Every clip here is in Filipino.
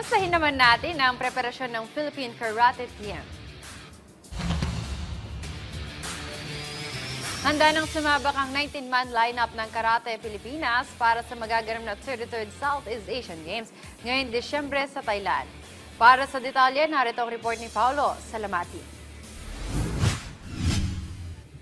Kumustahin naman natin ang preparasyon ng Philippine Karate Team. Handa nang sumabak ang 19-man lineup ng Karate Pilipinas para sa magaganap na 33rd Southeast Asian Games ngayong Disyembre sa Thailand. Para sa detalye, narito ang report ni Paulo Salamati.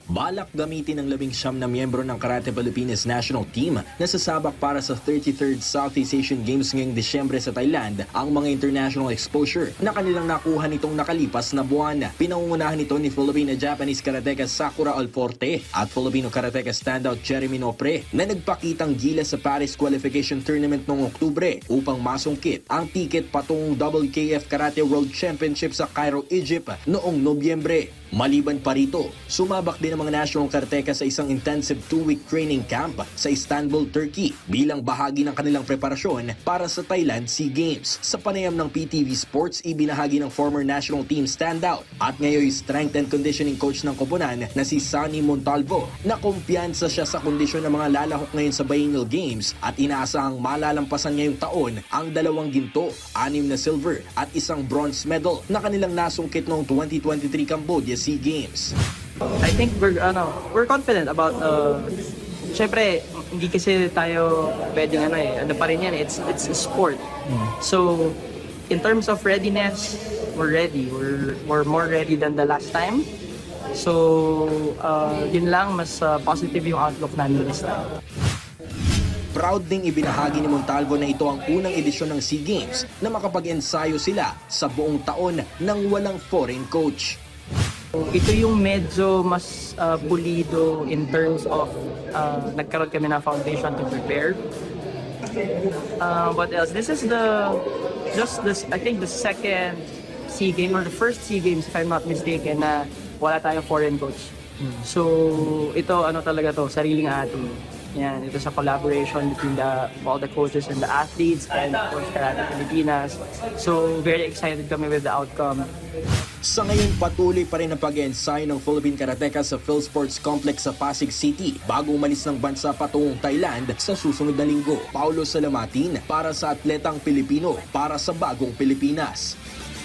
Balak gamitin ng 19 na miyembro ng Karate Pilipinas National Team na sasabak para sa 33rd Southeast Asian Games ngayong Disyembre sa Thailand ang mga international exposure na kanilang nakuha nitong nakalipas na buwan. Pinangungunahan nito ni Filipino-Japanese karateka Sakura Alforte at Filipino karateka standout Jeremy Nopre na nagpakitang gilas sa Paris Qualification Tournament noong Oktubre upang masungkit ang tiket patungong WKF Karate World Championship sa Cairo, Egypt noong Nobyembre. Maliban pa rito, sumabak din ang mga national karateka sa isang intensive 2-week training camp sa Istanbul, Turkey bilang bahagi ng kanilang preparasyon para sa Thailand SEA Games. Sa panayam ng PTV Sports, ibinahagi ng former national team standout at ngayon strength and conditioning coach ng koponan na si Sunny Montalvo na kumpiyansa siya sa kondisyon ng mga lalahok ngayon sa Biennial Games at inaasahang malalampasan ngayong taon ang 2 ginto, 6 na silver at 1 bronze medal na kanilang nasungkit noong 2023 Cambodia SEA Games. I think we're confident about syempre hindi kasi tayo pwedeng ano pa rin yan, it's a sport. So in terms of readiness, we're ready. We're more ready than the last time. So yun lang, mas positive yung outlook namin this time. Proud ding ibinahagi ni Montalvo na ito ang unang edisyon ng SEA Games na makapag-ensayo sila sa buong taon nang walang foreign coach. Ito yung medyo mas pulido in terms of nagkaroon kami ng foundation to prepare. What else? This is I think the second SEA Game or the first SEA Games if I'm not mistaken na wala tayong foreign coach. So ito talaga to, sariling atin. Yan, ito sa collaboration between all the coaches and the athletes and of course Karate Pilipinas. So very excited kami with the outcome. Sa ngayon, patuloy pa rin ang pag-ensayo ng Philippine Karateka sa PhilSports Complex sa Pasig City bago umalis ng bansa patungong Thailand sa susunod na linggo. Paulo Salamatin para sa Atletang Pilipino para sa Bagong Pilipinas.